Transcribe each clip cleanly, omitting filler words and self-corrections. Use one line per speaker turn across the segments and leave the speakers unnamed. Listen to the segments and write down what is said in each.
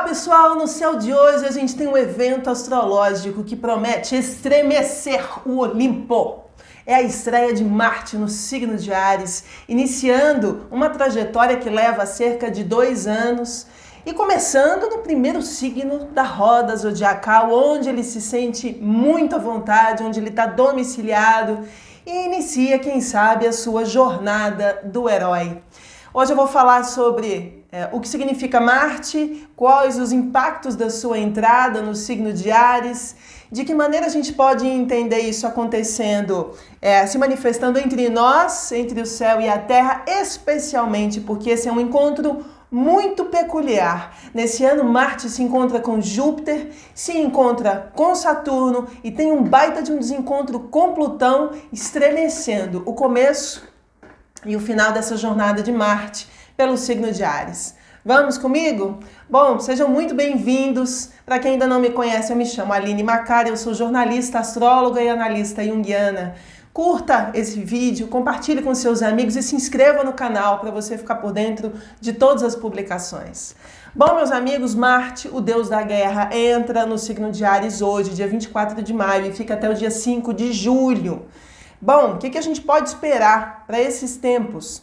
pessoal, no céu de hoje a gente tem um evento astrológico que promete estremecer o Olimpo. É a estreia de Marte no signo de Áries, iniciando uma trajetória que leva cerca de 2 anos e começando no primeiro signo da roda zodiacal, onde ele se sente muito à vontade, onde ele está domiciliado e inicia, quem sabe, a sua jornada do herói. Hoje eu vou falar sobre o que significa Marte, quais os impactos da sua entrada no signo de Áries, de que maneira a gente pode entender isso acontecendo, se manifestando entre nós, entre o céu e a terra, especialmente porque esse é um encontro muito peculiar. Nesse ano, Marte se encontra com Júpiter, se encontra com Saturno e tem um baita de um desencontro com Plutão, estremecendo o começo e o final dessa jornada de Marte pelo signo de Áries. Vamos comigo? Bom, sejam muito bem-vindos. Para quem ainda não me conhece, eu me chamo Aline Macari, eu sou jornalista, astróloga e analista junguiana. Curta esse vídeo, compartilhe com seus amigos e se inscreva no canal para você ficar por dentro de todas as publicações. Bom, meus amigos, Marte, o deus da guerra, entra no signo de Áries hoje, dia 24 de maio, e fica até o dia 5 de julho. Bom, o que a gente pode esperar para esses tempos?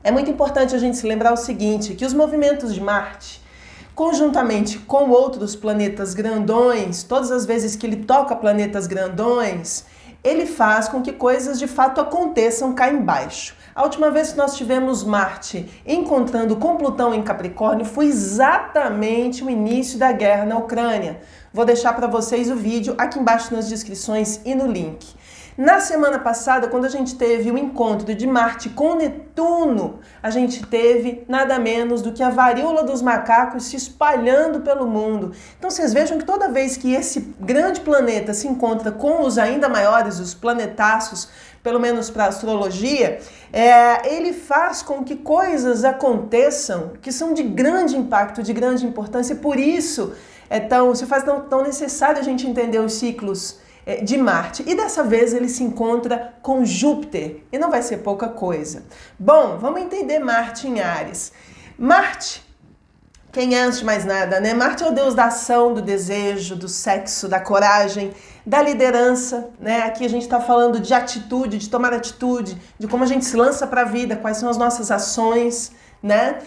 É muito importante a gente se lembrar o seguinte, que os movimentos de Marte, conjuntamente com outros planetas grandões, todas as vezes que ele toca planetas grandões, ele faz com que coisas de fato aconteçam cá embaixo. A última vez que nós tivemos Marte encontrando com Plutão em Capricórnio foi exatamente o início da guerra na Ucrânia. Vou deixar para vocês o vídeo aqui embaixo nas descrições e no link. Na semana passada, quando a gente teve o encontro de Marte com Netuno, a gente teve nada menos do que a varíola dos macacos se espalhando pelo mundo. Então vocês vejam que toda vez que esse grande planeta se encontra com os ainda maiores, os planetaços, pelo menos para a astrologia, ele faz com que coisas aconteçam que são de grande impacto, de grande importância, e por isso se faz tão necessário a gente entender os ciclos de Marte. E dessa vez ele se encontra com Júpiter, e não vai ser pouca coisa. Bom, vamos entender Marte em Áries. Marte, quem é antes de mais nada, né? Marte é o deus da ação, do desejo, do sexo, da coragem, da liderança, né? Aqui a gente está falando de atitude, de tomar atitude, de como a gente se lança para a vida, quais são as nossas ações, né?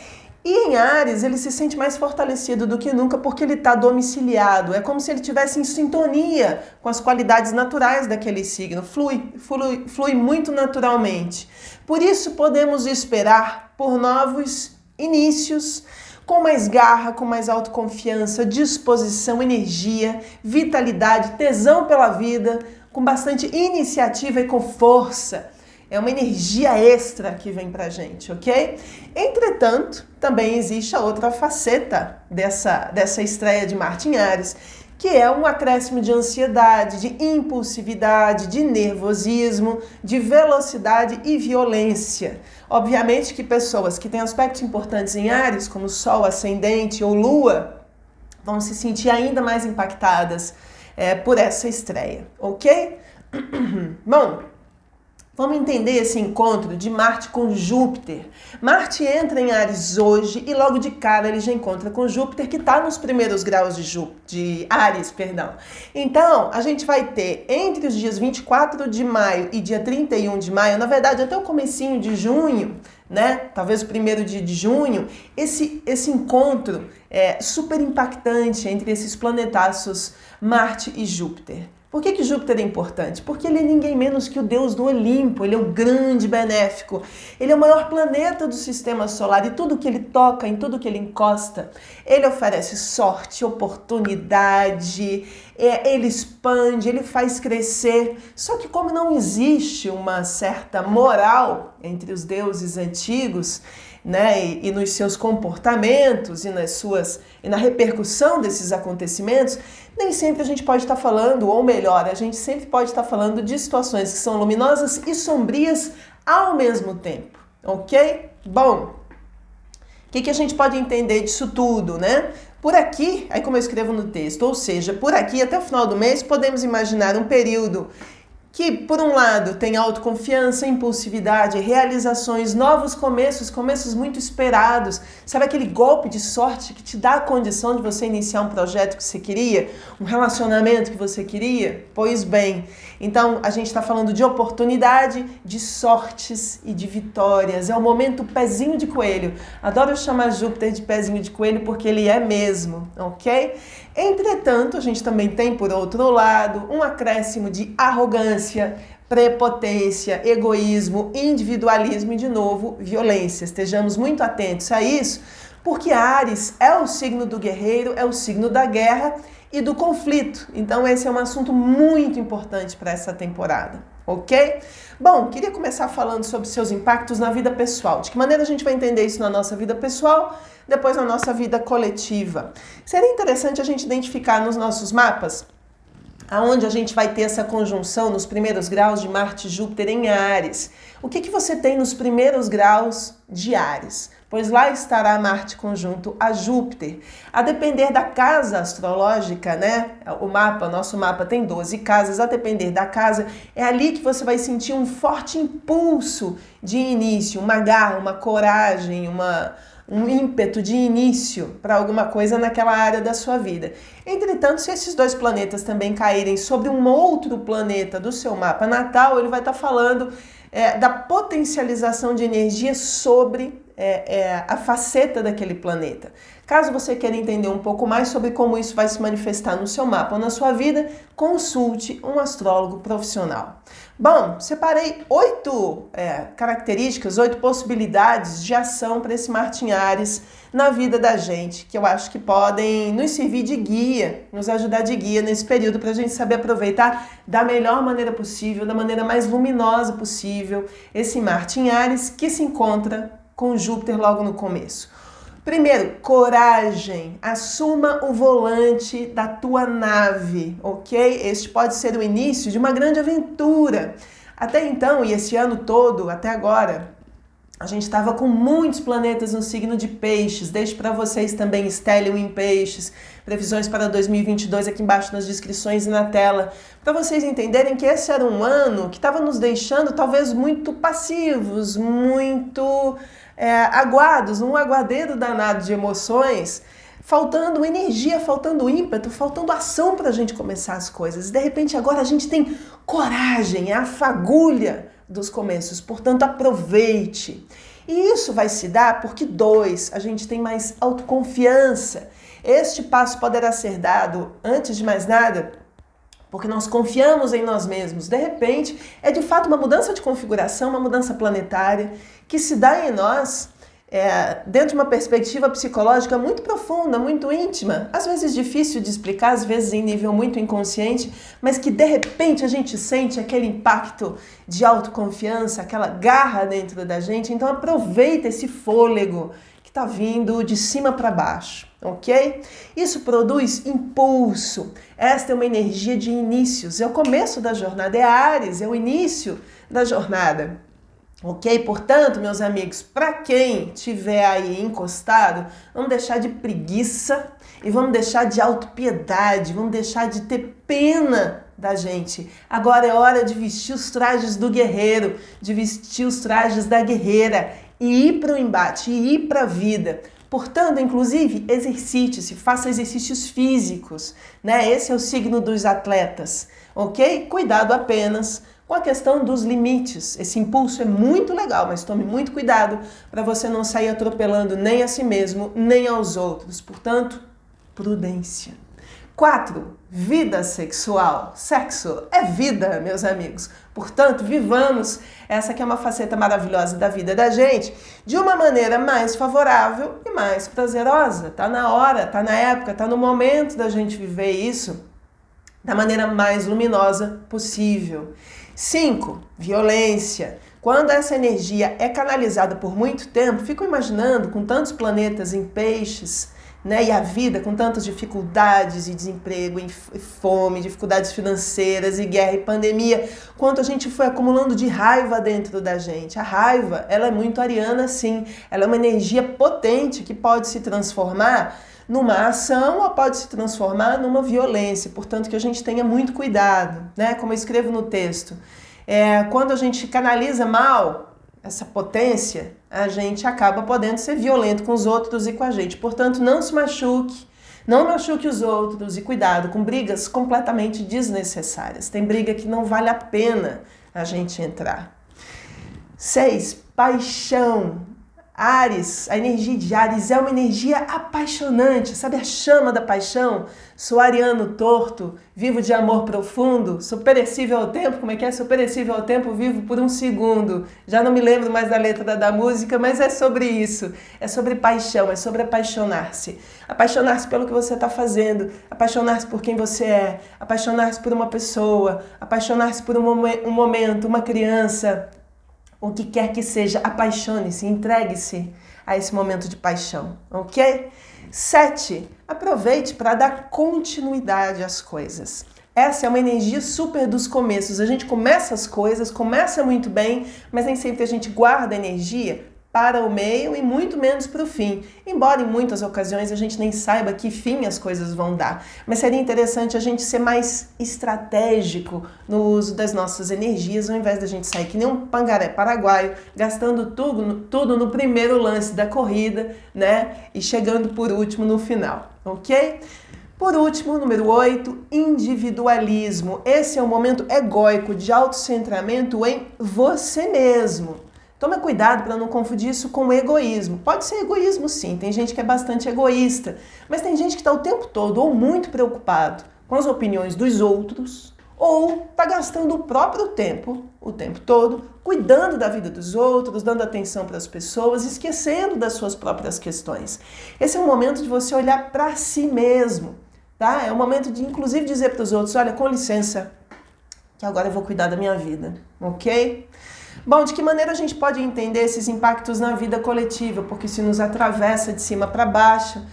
E em Áries ele se sente mais fortalecido do que nunca porque ele está domiciliado. É como se ele estivesse em sintonia com as qualidades naturais daquele signo. Flui muito naturalmente. Por isso podemos esperar por novos inícios, com mais garra, com mais autoconfiança, disposição, energia, vitalidade, tesão pela vida, com bastante iniciativa e com força. É uma energia extra que vem pra gente, ok? Entretanto, também existe a outra faceta dessa estreia de Marte em Áries, que é um acréscimo de ansiedade, de impulsividade, de nervosismo, de velocidade e violência. Obviamente que pessoas que têm aspectos importantes em Áries, como Sol, Ascendente ou Lua, vão se sentir ainda mais impactadas por essa estreia, ok? Bom, vamos entender esse encontro de Marte com Júpiter. Marte entra em Áries hoje e logo de cara ele já encontra com Júpiter, que está nos primeiros graus de Áries, perdão. Então, a gente vai ter entre os dias 24 de maio e dia 31 de maio, na verdade até o comecinho de junho, né? Talvez o primeiro dia de junho, esse encontro super impactante entre esses planetaços Marte e Júpiter. Por que Júpiter é importante? Porque ele é ninguém menos que o deus do Olimpo, ele é o grande benéfico, ele é o maior planeta do sistema solar e tudo que ele toca, em tudo que ele encosta, ele oferece sorte, oportunidade, ele expande, ele faz crescer. Só que como não existe uma certa moral entre os deuses antigos, né, e nos seus comportamentos e na repercussão desses acontecimentos, nem sempre a gente pode estar falando, ou melhor, a gente sempre pode estar falando de situações que são luminosas e sombrias ao mesmo tempo, ok? Bom, o que a gente pode entender disso tudo, né? Por aqui, aí como eu escrevo no texto, ou seja, por aqui até o final do mês podemos imaginar um período que, por um lado, tem autoconfiança, impulsividade, realizações, novos começos, começos muito esperados. Sabe aquele golpe de sorte que te dá a condição de você iniciar um projeto que você queria? Um relacionamento que você queria? Pois bem, então a gente está falando de oportunidade, de sortes e de vitórias. É o momento pezinho de coelho. Adoro chamar Júpiter de pezinho de coelho porque ele é mesmo, ok? Entretanto, a gente também tem, por outro lado, um acréscimo de arrogância, prepotência, egoísmo, individualismo e, de novo, violência. Estejamos muito atentos a isso, porque Áries é o signo do guerreiro, é o signo da guerra e do conflito. Então, esse é um assunto muito importante para essa temporada, ok? Bom, queria começar falando sobre seus impactos na vida pessoal. De que maneira a gente vai entender isso na nossa vida pessoal, depois na nossa vida coletiva. Seria interessante a gente identificar nos nossos mapas aonde a gente vai ter essa conjunção nos primeiros graus de Marte e Júpiter em Áries. O que você tem nos primeiros graus de Áries? Pois lá estará Marte conjunto a Júpiter. A depender da casa astrológica, né? Nosso mapa tem 12 casas, a depender da casa, é ali que você vai sentir um forte impulso de início, uma garra, uma coragem, um ímpeto de início para alguma coisa naquela área da sua vida. Entretanto, se esses dois planetas também caírem sobre um outro planeta do seu mapa natal, ele vai estar falando da potencialização de energia sobre a faceta daquele planeta. Caso você queira entender um pouco mais sobre como isso vai se manifestar no seu mapa ou na sua vida, consulte um astrólogo profissional. Bom, separei 8 características, 8 possibilidades de ação para esse Marte em Áries na vida da gente, que eu acho que podem nos servir de guia, nos ajudar de guia nesse período para a gente saber aproveitar da melhor maneira possível, da maneira mais luminosa possível, esse Marte em Áries que se encontra com Júpiter logo no começo. Primeiro, coragem. Assuma o volante da tua nave, ok? Este pode ser o início de uma grande aventura. Até então, e esse ano todo, até agora, a gente estava com muitos planetas no signo de Peixes. Deixo para vocês também Stellium em Peixes, previsões para 2022 aqui embaixo nas descrições e na tela, para vocês entenderem que esse era um ano que estava nos deixando talvez muito passivos, muito aguados, um aguadeiro danado de emoções, faltando energia, faltando ímpeto, faltando ação para a gente começar as coisas. De repente agora a gente tem coragem, é a fagulha dos começos, portanto aproveite. E isso vai se dar porque a gente tem mais autoconfiança. Este passo poderá ser dado, antes de mais nada, porque nós confiamos em nós mesmos. De repente, é de fato uma mudança de configuração, uma mudança planetária, que se dá em nós dentro de uma perspectiva psicológica muito profunda, muito íntima, às vezes difícil de explicar, às vezes em nível muito inconsciente, mas que de repente a gente sente aquele impacto de autoconfiança, aquela garra dentro da gente. Então aproveita esse fôlego que está vindo de cima para baixo, ok? Isso produz impulso. Esta é uma energia de inícios. É o começo da jornada, é Áries, é o início da jornada. Ok? Portanto, meus amigos, para quem tiver aí encostado, vamos deixar de preguiça e vamos deixar de autopiedade, vamos deixar de ter pena da gente. Agora é hora de vestir os trajes do guerreiro, de vestir os trajes da guerreira e ir para o embate, e ir para a vida. Portanto, inclusive, exercite-se, faça exercícios físicos, né? Esse é o signo dos atletas, ok? Cuidado apenas com a questão dos limites. Esse impulso é muito legal, mas tome muito cuidado para você não sair atropelando nem a si mesmo, nem aos outros. Portanto, prudência. 4. Vida sexual. Sexo é vida, meus amigos. Portanto, vivamos essa que é uma faceta maravilhosa da vida da gente de uma maneira mais favorável e mais prazerosa. Tá na hora, tá na época, tá no momento da gente viver isso da maneira mais luminosa possível. 5. Violência. Quando essa energia é canalizada por muito tempo, fico imaginando com tantos planetas em Peixes, né, e a vida com tantas dificuldades e desemprego, e fome, dificuldades financeiras e guerra e pandemia, quanto a gente foi acumulando de raiva dentro da gente. A raiva, ela é muito ariana sim, ela é uma energia potente que pode se transformar numa ação ou pode se transformar numa violência. Portanto, que a gente tenha muito cuidado, né? Como eu escrevo no texto. Quando a gente canaliza mal essa potência, a gente acaba podendo ser violento com os outros e com a gente. Portanto, não se machuque, não machuque os outros e cuidado com brigas completamente desnecessárias. Tem briga que não vale a pena a gente entrar. 6. Paixão. Áries, a energia de Áries é uma energia apaixonante, sabe a chama da paixão? Sou ariano torto, vivo de amor profundo, sou perecível ao tempo, como é que é? Sou perecível ao tempo, vivo por um segundo. Já não me lembro mais da letra da música, mas é sobre isso. É sobre paixão, é sobre apaixonar-se. Apaixonar-se pelo que você está fazendo, apaixonar-se por quem você é, apaixonar-se por uma pessoa, apaixonar-se por um momento, uma criança. O que quer que seja, apaixone-se, entregue-se a esse momento de paixão, ok? 7. Aproveite para dar continuidade às coisas. Essa é uma energia super dos começos. A gente começa as coisas, começa muito bem, mas nem sempre a gente guarda energia para o meio e muito menos para o fim. Embora em muitas ocasiões a gente nem saiba que fim as coisas vão dar. Mas seria interessante a gente ser mais estratégico no uso das nossas energias, ao invés da gente sair que nem um pangaré paraguaio, gastando tudo no primeiro lance da corrida, né? E chegando por último no final, ok? Por último, número 8, individualismo. Esse é um momento egóico de autocentramento em você mesmo. Toma cuidado para não confundir isso com egoísmo. Pode ser egoísmo sim, tem gente que é bastante egoísta, mas tem gente que está o tempo todo ou muito preocupado com as opiniões dos outros, ou está gastando o próprio tempo, o tempo todo, cuidando da vida dos outros, dando atenção para as pessoas, esquecendo das suas próprias questões. Esse é um momento de você olhar para si mesmo, tá? É um momento de, inclusive, dizer para os outros, olha, com licença, que agora eu vou cuidar da minha vida, ok? Bom, de que maneira a gente pode entender esses impactos na vida coletiva? Porque se nos atravessa de cima para baixo,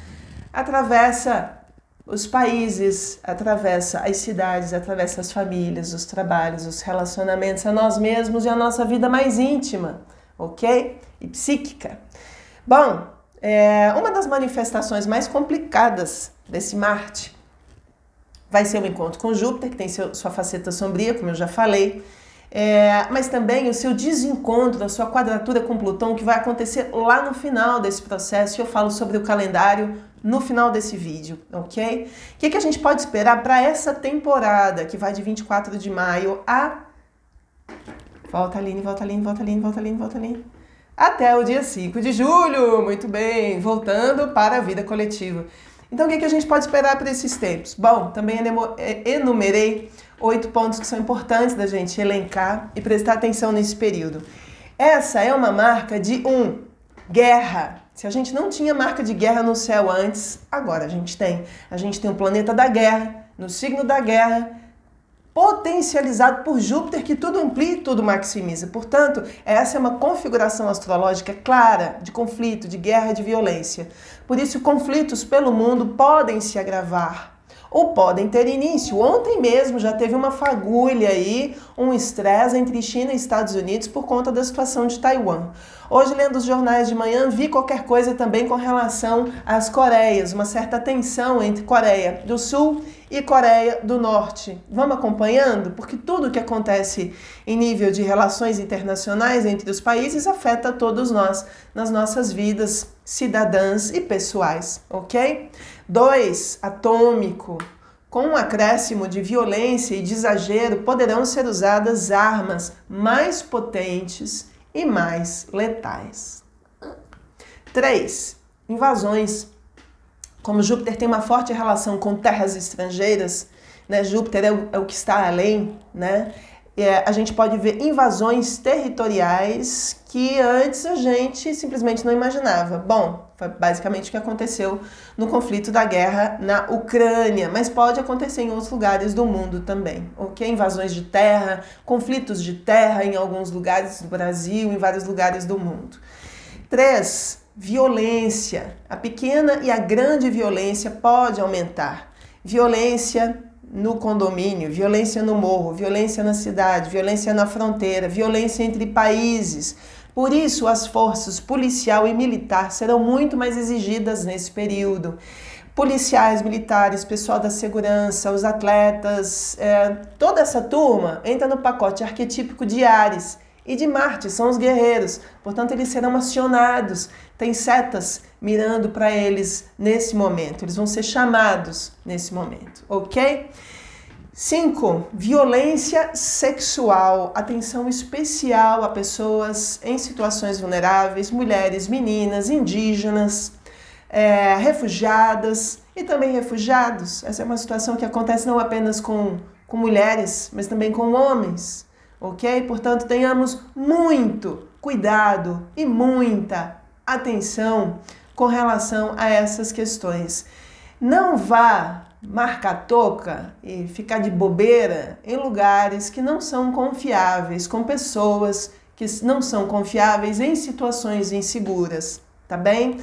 atravessa os países, atravessa as cidades, atravessa as famílias, os trabalhos, os relacionamentos, a nós mesmos e a nossa vida mais íntima, ok? E psíquica. Bom, uma das manifestações mais complicadas desse Marte vai ser o encontro com Júpiter, que tem sua faceta sombria, como eu já falei, mas também o seu desencontro, a sua quadratura com Plutão, que vai acontecer lá no final desse processo, e eu falo sobre o calendário no final desse vídeo, ok? O que a gente pode esperar para essa temporada, que vai de 24 de maio a... Volta, Aline, volta, Aline, volta, Aline, volta, Aline, volta, Aline. Até o dia 5 de julho, muito bem, voltando para a vida coletiva. Então, o que a gente pode esperar para esses tempos? Bom, também enumerei 8 pontos que são importantes da gente elencar e prestar atenção nesse período. Essa é uma marca de guerra. Se a gente não tinha marca de guerra no céu antes, agora a gente tem. A gente tem o planeta da guerra, no signo da guerra, potencializado por Júpiter, que tudo amplia e tudo maximiza. Portanto, essa é uma configuração astrológica clara de conflito, de guerra, de violência. Por isso, conflitos pelo mundo podem se agravar ou podem ter início. Ontem mesmo já teve uma fagulha aí, um estresse entre China e Estados Unidos por conta da situação de Taiwan. Hoje, lendo os jornais de manhã, vi qualquer coisa também com relação às Coreias, uma certa tensão entre Coreia do Sul e Coreia do Norte. Vamos acompanhando? Porque tudo que acontece em nível de relações internacionais entre os países afeta todos nós, nas nossas vidas cidadãs e pessoais, ok? 2. Atômico. Com um acréscimo de violência e de exagero, poderão ser usadas armas mais potentes e mais letais. 3. Invasões. Como Júpiter tem uma forte relação com terras estrangeiras, né? Júpiter é o que está além, né? A gente pode ver invasões territoriais que antes a gente simplesmente não imaginava. Bom, foi basicamente o que aconteceu no conflito da guerra na Ucrânia, mas pode acontecer em outros lugares do mundo também, ok? Invasões de terra, conflitos de terra em alguns lugares do Brasil, em vários lugares do mundo. 3. Violência. A pequena e a grande violência pode aumentar. Violência no condomínio, violência no morro, violência na cidade, violência na fronteira, violência entre países. Por isso, as forças policial e militar serão muito mais exigidas nesse período. Policiais, militares, pessoal da segurança, os atletas, toda essa turma entra no pacote arquetípico de Áries e de Marte, são os guerreiros. Portanto, eles serão acionados, tem setas mirando para eles nesse momento, eles vão ser chamados nesse momento, ok? 5. Violência sexual, atenção especial a pessoas em situações vulneráveis, mulheres, meninas, indígenas, refugiadas e também refugiados. Essa é uma situação que acontece não apenas com mulheres, mas também com homens, ok? Portanto, tenhamos muito cuidado e muita atenção com relação a essas questões. Não vá marcar toca e ficar de bobeira em lugares que não são confiáveis, com pessoas que não são confiáveis em situações inseguras, tá bem?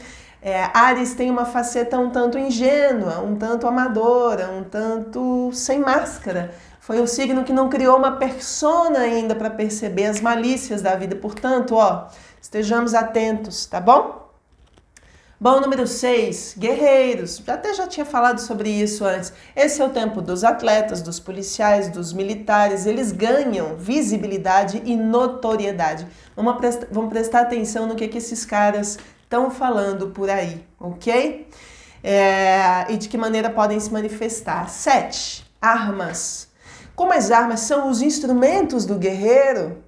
Áries tem uma faceta um tanto ingênua, um tanto amadora, um tanto sem máscara. Foi o signo que não criou uma persona ainda para perceber as malícias da vida. Portanto, estejamos atentos, tá bom? Bom, número 6, guerreiros. Já tinha falado sobre isso antes. Esse é o tempo dos atletas, dos policiais, dos militares. Eles ganham visibilidade e notoriedade. Vamos prestar atenção no que esses caras estão falando por aí, ok? E de que maneira podem se manifestar. 7, armas. Como as armas são os instrumentos do guerreiro,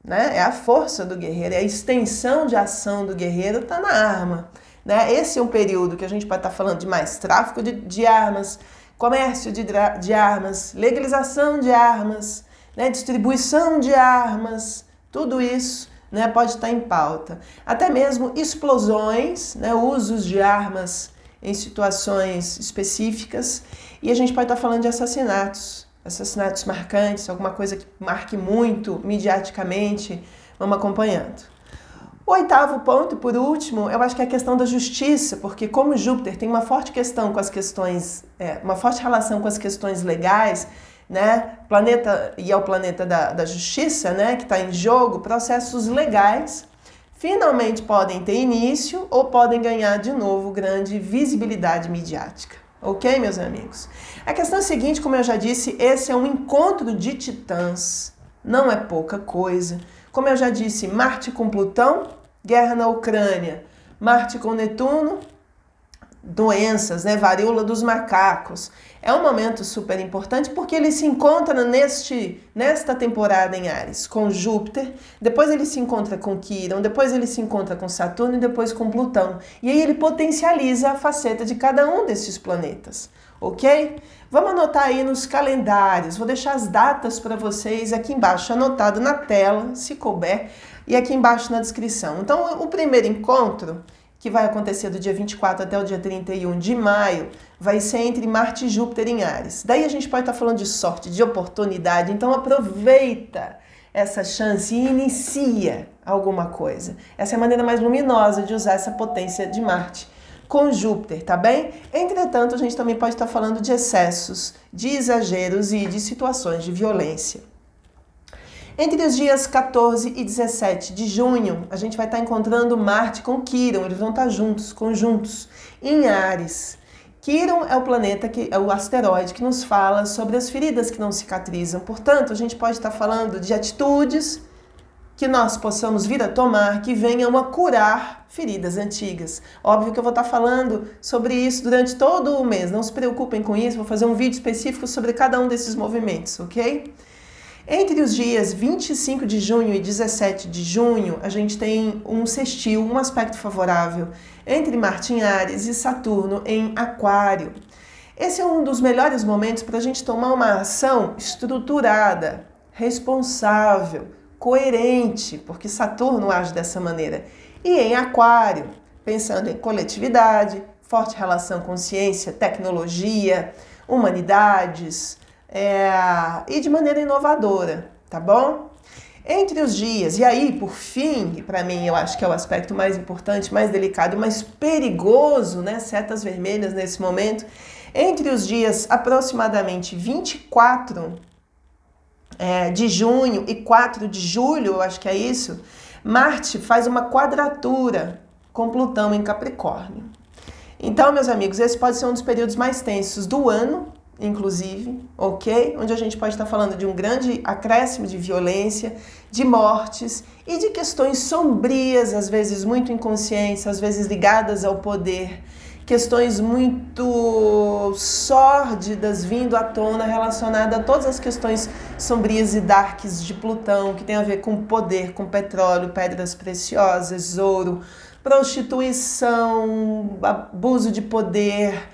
né? É a força do guerreiro, é a extensão de ação do guerreiro, está na arma. Né? Esse é um período que a gente pode estar falando de mais tráfico de armas, comércio de armas, legalização de armas, né? Distribuição de armas, tudo isso, né, pode estar em pauta. Até mesmo explosões, né, usos de armas em situações específicas, e a gente pode estar falando de assassinatos marcantes, alguma coisa que marque muito mediaticamente, vamos acompanhando. O 8º ponto, por último, eu acho que é a questão da justiça, porque como Júpiter tem uma forte questão com as questões, uma forte relação com as questões legais, né? É o planeta da justiça, né? Que está em jogo, processos legais finalmente podem ter início ou podem ganhar de novo grande visibilidade midiática. Ok, meus amigos? A questão é a seguinte, como eu já disse, esse é um encontro de titãs, não é pouca coisa. Como eu já disse, Marte com Plutão, guerra na Ucrânia. Marte com Netuno, doenças, né? Varíola dos macacos. É um momento super importante porque ele se encontra nesta temporada em Áries com Júpiter, depois ele se encontra com Quirón, depois ele se encontra com Saturno e depois com Plutão. E aí ele potencializa a faceta de cada um desses planetas, ok? Vamos anotar aí nos calendários, vou deixar as datas para vocês aqui embaixo, anotado na tela, se couber, e aqui embaixo na descrição. Então, o primeiro encontro, que vai acontecer do dia 24 até o dia 31 de maio, vai ser entre Marte e Júpiter em Áries. Daí a gente pode estar falando de sorte, de oportunidade, então aproveita essa chance e inicia alguma coisa. Essa é a maneira mais luminosa de usar essa potência de Marte com Júpiter, tá bem? Entretanto, a gente também pode estar falando de excessos, de exageros e de situações de violência. Entre os dias 14 e 17 de junho, a gente vai estar encontrando Marte com Quirón, eles vão estar conjuntos, em Áries. Quirón é o planeta, é o asteroide que nos fala sobre as feridas que não cicatrizam. Portanto, a gente pode estar falando de atitudes que nós possamos vir a tomar, que venham a curar feridas antigas. Óbvio que eu vou estar falando sobre isso durante todo o mês, não se preocupem com isso, vou fazer um vídeo específico sobre cada um desses movimentos, ok? Entre os dias 25 de junho e 17 de junho, a gente tem um sextil, um aspecto favorável entre Marte em Áries e Saturno em Aquário. Esse é um dos melhores momentos para a gente tomar uma ação estruturada, responsável, coerente, porque Saturno age dessa maneira. E em Aquário, pensando em coletividade, forte relação com ciência, tecnologia, humanidades, e de maneira inovadora, tá bom? Entre os dias, e aí, por fim, para mim, eu acho que é o aspecto mais importante, mais delicado, mais perigoso, né? Setas vermelhas nesse momento. Entre os dias aproximadamente 24 de junho e 4 de julho, eu acho que é isso, Marte faz uma quadratura com Plutão em Capricórnio. Então, meus amigos, esse pode ser um dos períodos mais tensos do ano, inclusive, ok? Onde a gente pode estar falando de um grande acréscimo de violência, de mortes e de questões sombrias, às vezes muito inconscientes, às vezes ligadas ao poder, questões muito sórdidas vindo à tona relacionadas a todas as questões sombrias e darks de Plutão, que tem a ver com poder, com petróleo, pedras preciosas, ouro, prostituição, abuso de poder,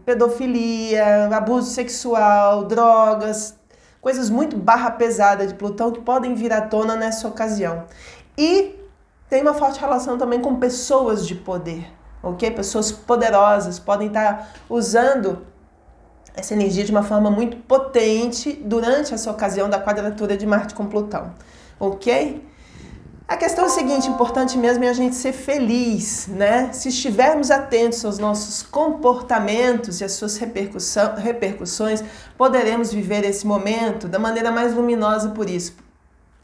pedofilia, abuso sexual, drogas, coisas muito barra pesada de Plutão que podem vir à tona nessa ocasião. E tem uma forte relação também com pessoas de poder, ok? Pessoas poderosas podem estar usando essa energia de uma forma muito potente durante essa ocasião da quadratura de Marte com Plutão, ok? A questão é a seguinte, importante mesmo é a gente ser feliz, né? Se estivermos atentos aos nossos comportamentos e às suas repercussões, poderemos viver esse momento da maneira mais luminosa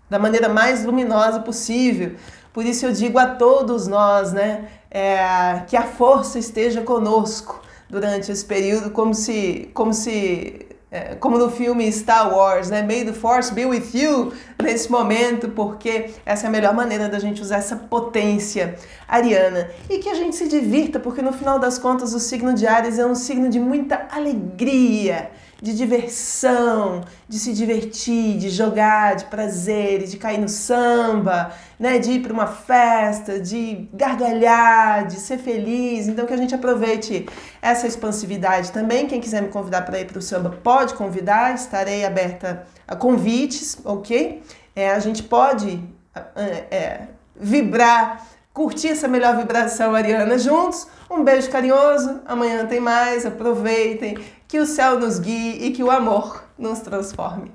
da maneira mais luminosa possível. Por isso eu digo a todos nós, né, que a força esteja conosco durante esse período, como no filme Star Wars, né? May the Force be with you nesse momento, porque essa é a melhor maneira da gente usar essa potência ariana. E que a gente se divirta, porque no final das contas o signo de Áries é um signo de muita alegria, de diversão, de se divertir, de jogar, de prazer, de cair no samba, né? De ir para uma festa, de gargalhar, de ser feliz. Então que a gente aproveite essa expansividade também. Quem quiser me convidar para ir para o samba pode convidar, estarei aberta a convites, ok? A gente pode vibrar, curtir essa melhor vibração ariana juntos. Um beijo carinhoso, amanhã tem mais, aproveitem, que o céu nos guie e que o amor nos transforme.